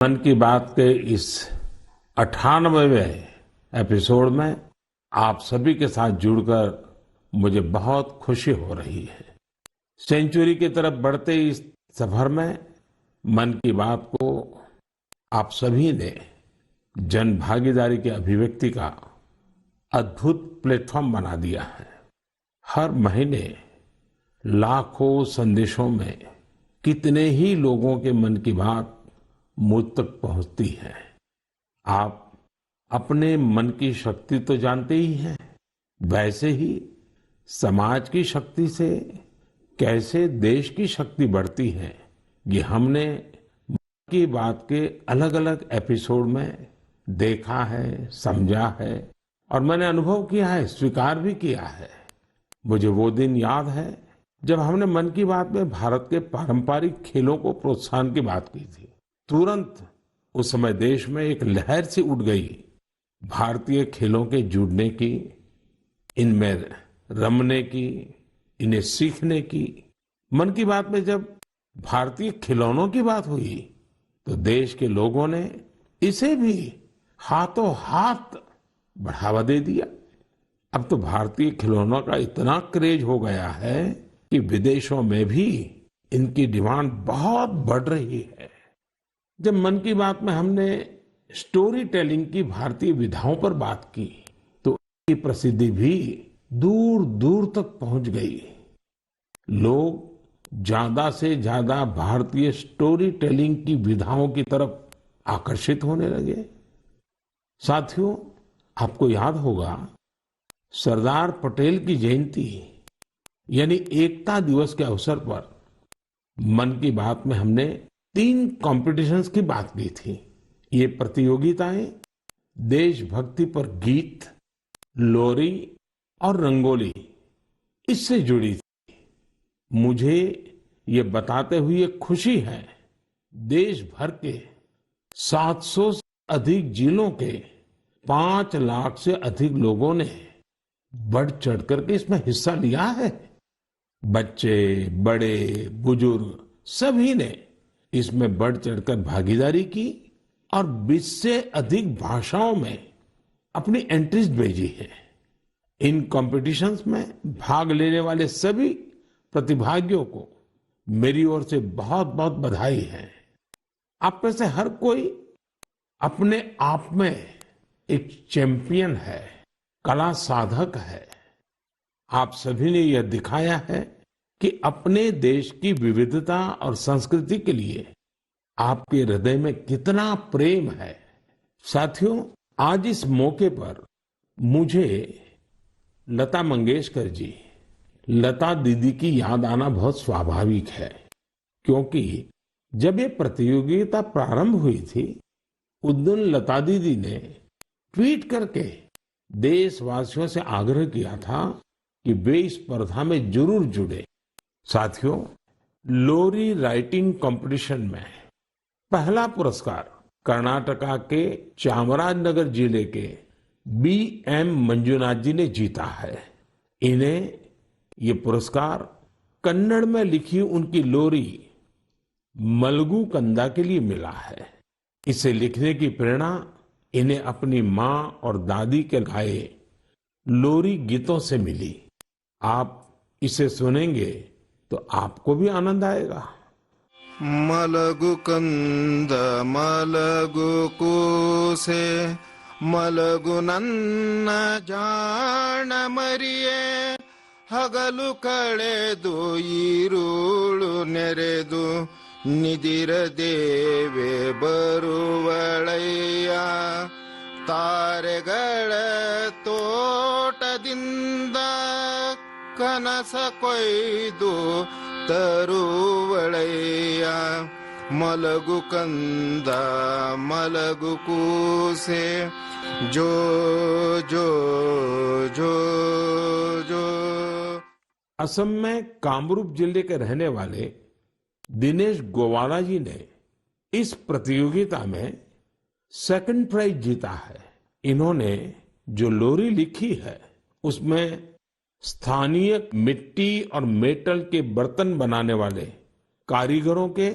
मन की बात के इस 98वें एपिसोड में आप सभी के साथ जुड़कर मुझे बहुत खुशी हो रही है। सेंचुरी की तरफ बढ़ते इस सफर में मन की बात को आप सभी ने जन भागीदारी की अभिव्यक्ति का अद्भुत प्लेटफॉर्म बना दिया है। हर महीने लाखों संदेशों में कितने ही लोगों के मन की बात मुझ तक पहुंचती है। आप अपने मन की शक्ति तो जानते ही हैं, वैसे ही समाज की शक्ति से कैसे देश की शक्ति बढ़ती है, ये हमने मन की बात के अलग अलग एपिसोड में देखा है, समझा है और मैंने अनुभव किया है, स्वीकार भी किया है। मुझे वो दिन याद है जब हमने मन की बात में भारत के पारंपरिक खेलों को प्रोत्साहन की बात की थी। तुरंत उस समय देश में एक लहर सी उठ गई भारतीय खेलों के जुड़ने की, इनमें रमने की, इन्हें सीखने की। मन की बात में जब भारतीय खिलौनों की बात हुई तो देश के लोगों ने इसे भी हाथों हाथ बढ़ावा दे दिया। अब तो भारतीय खिलौनों का इतना क्रेज हो गया है कि विदेशों में भी इनकी डिमांड बहुत बढ़ रही है। जब मन की बात में हमने स्टोरी टेलिंग की भारतीय विधाओं पर बात की तो इसकी प्रसिद्धि भी दूर दूर तक पहुंच गई। लोग ज्यादा से ज्यादा भारतीय स्टोरी टेलिंग की विधाओं की तरफ आकर्षित होने लगे। साथियों, आपको याद होगा सरदार पटेल की जयंती यानी एकता दिवस के अवसर पर मन की बात में हमने 3 कॉम्पिटिशन्स की बात की थी। ये प्रतियोगिताएं देशभक्ति पर गीत, लोरी और रंगोली इससे जुड़ी थी। मुझे ये बताते हुए खुशी है देश भर के 700 से अधिक जिलों के 5 लाख से अधिक लोगों ने बढ़ चढ़ करके इसमें हिस्सा लिया है। बच्चे, बड़े, बुजुर्ग सभी ने इसमें बढ़ चढ़कर भागीदारी की और 20 से अधिक भाषाओं में अपनी एंट्रीज भेजी है। इन कॉम्पिटिशन्स में भाग लेने वाले सभी प्रतिभागियों को मेरी ओर से बहुत बहुत बधाई है। आप में से हर कोई अपने आप में एक चैंपियन है, कला साधक है। आप सभी ने यह दिखाया है कि अपने देश की विविधता और संस्कृति के लिए आपके हृदय में कितना प्रेम है। साथियों, आज इस मौके पर मुझे लता मंगेशकर जी, लता दीदी की याद आना बहुत स्वाभाविक है, क्योंकि जब ये प्रतियोगिता प्रारंभ हुई थी उस दिन लता दीदी ने ट्वीट करके देशवासियों से आग्रह किया था कि वे इस स्पर्धा में जरूर जुड़े। साथियों, लोरी राइटिंग कंपटीशन में पहला पुरस्कार कर्नाटका के चामराजनगर जिले के B.M. मंजुनाथ जी ने जीता है। इन्हें ये पुरस्कार कन्नड़ में लिखी उनकी लोरी मलगू कंदा के लिए मिला है। इसे लिखने की प्रेरणा इन्हें अपनी माँ और दादी के गाए लोरी गीतों से मिली। आप इसे सुनेंगे तो आपको भी आनंद आएगा। मलगु कंद मलगु ಕೂಸೆ ಮಲಗು ನನ್ನ ಜಾಣ ಮರಿಯೇ ಹಗಲು ಕಳೆದು ಈರುಳು ನೆರೆದು ನಿದಿರ ದೇವೆ ಬರುವಳಯ್ಯ ತಾರೆಗಳ ತೋಟದಿಂದ ಕನಸ ಕೊಯ್ದು ತರುವಳಯ್ಯ ಮಲಗು ಕಂದ ಮಲಗು ಕೂಸೆ ಜೋ ಜೋ ಜೋ ಜೋ। असम में कामरूप जिले के रहने वाले दिनेश गोवाला जी ने इस प्रतियोगिता में सेकंड प्राइज जीता है। इन्होंने जो लोरी लिखी है उसमें स्थानीय मिट्टी और मेटल के बर्तन बनाने वाले कारीगरों के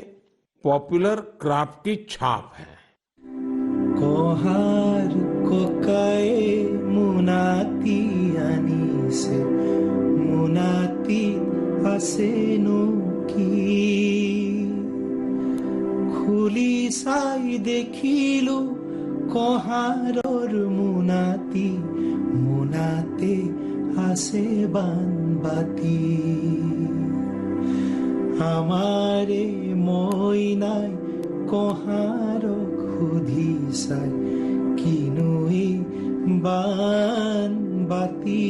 पॉपुलर क्राफ्ट की छाप है। কহাৰ ককায়ে মোনাতি আনিছে, মোনাতি আছেনো কি? খুলি চাই দেখিলো কহাৰৰ মোনাতি, মোনাতে আছে বানবাতি। আমাৰে মইনাই কহাৰক সুধি চাই, কিনো এই বানবাতি।